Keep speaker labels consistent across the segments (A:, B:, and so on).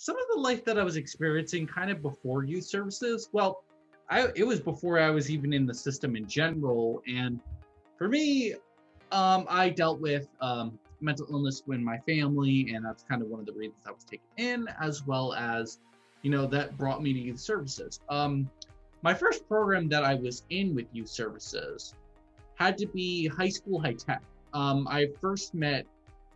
A: some of the life that I was experiencing kind of before youth services, well, it was before I was even in the system in general. And for me, I dealt with mental illness in my family, and that's kind of one of the reasons I was taken in, as well as, that brought me to youth services. My first program that I was in with youth services had to be high school high tech. I first met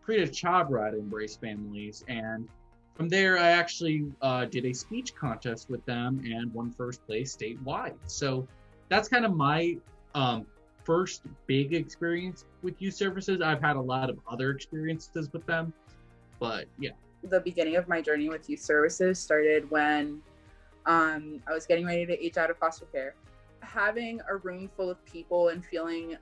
A: Preeta Chabra at Embrace Families, and from there I actually did a speech contest with them and won first place statewide. So that's kind of my first big experience with youth services. I've had a lot of other experiences with them, but yeah.
B: The beginning of my journey with youth services started when I was getting ready to age out of foster care. Having a room full of people and feeling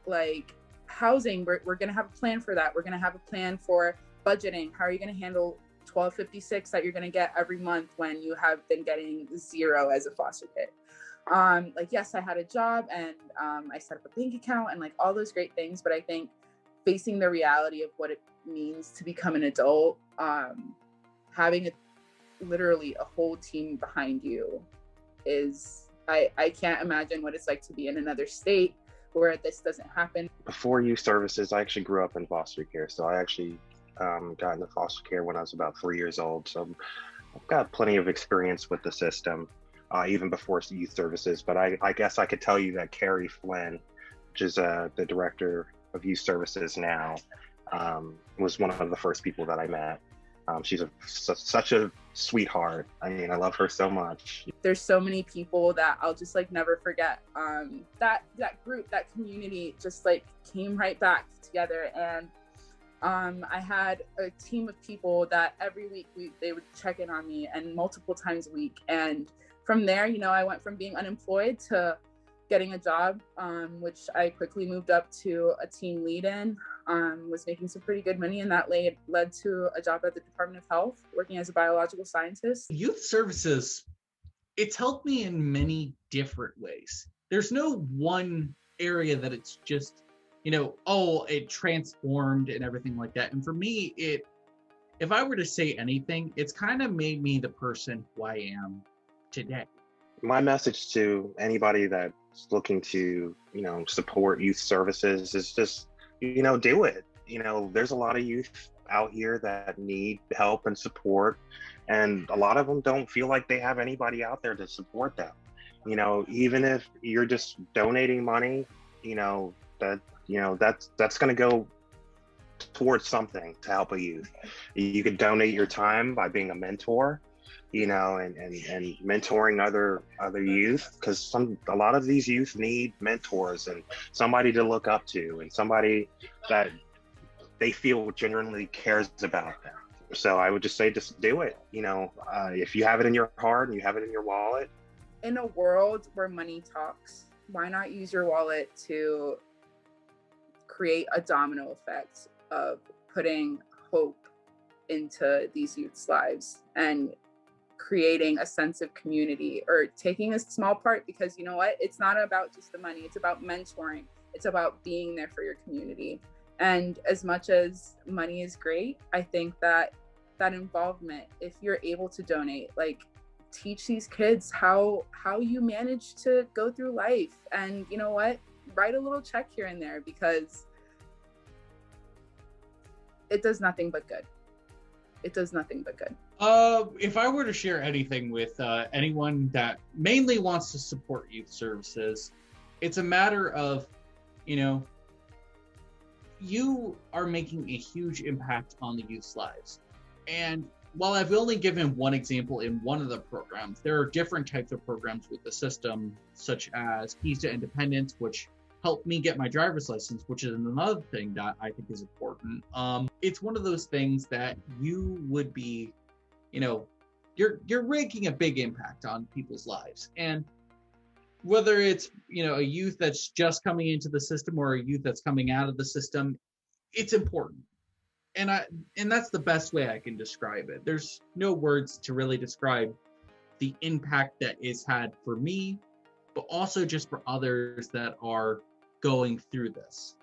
B: like housing, we're going to have a plan for that. We're going to have a plan for budgeting. How are you going to handle $12.56 that you're going to get every month when you have been getting zero as a foster kid? Yes, I had a job and I set up a bank account and all those great things. But I think facing the reality of what it means to become an adult, having literally a whole team behind you is, I can't imagine what it's like to be in another state where this doesn't happen.
C: Before youth services, I actually grew up in foster care. So I actually got into foster care when I was about 3 years old. So I've got plenty of experience with the system, even before youth services. But I guess I could tell you that Carrie Flynn, which is the director of youth services now, was one of the first people that I met. She's such a sweetheart. I mean, I love her so much.
B: There's so many people that I'll just never forget. That group, that community just came right back together. And I had a team of people that every week they would check in on me, and multiple times a week. And from there, I went from being unemployed to getting a job, which I quickly moved up to a team lead in, was making some pretty good money, and that led to a job at the Department of Health, working as a biological scientist.
A: Youth services, it's helped me in many different ways. There's no one area that it's just, it transformed and everything like that. And for me, if I were to say anything, it's kind of made me the person who I am today.
C: My message to anybody that's looking to, support youth services is just, do it. There's a lot of youth out here that need help and support, and a lot of them don't feel like they have anybody out there to support them. Even if you're just donating money, that's going to go towards something to help a youth. You could donate your time by being a mentor, and mentoring other youth, because a lot of these youth need mentors and somebody to look up to, and somebody that they feel genuinely cares about them. So I would just say, just do it. If you have it in your heart and you have it in your wallet.
B: In a world where money talks, why not use your wallet to create a domino effect of putting hope into these youth's lives and creating a sense of community, or taking a small part, because you know what? It's not about just the money. It's about mentoring. It's about being there for your community. And as much as money is great, I think that involvement, if you're able to donate, teach these kids how you manage to go through life. And you know what? Write a little check here and there, because it does nothing but good. It does nothing but good.
A: If I were to share anything with anyone that mainly wants to support youth services, it's a matter of, you are making a huge impact on the youth's lives. And while I've only given one example in one of the programs, there are different types of programs with the system, such as Keys to Independence, which helped me get my driver's license, which is another thing that I think is important. It's one of those things that you would be, you're making a big impact on people's lives. And whether it's, a youth that's just coming into the system or a youth that's coming out of the system, it's important. And that's the best way I can describe it. There's no words to really describe the impact that it's had for me, but also just for others that are going through this.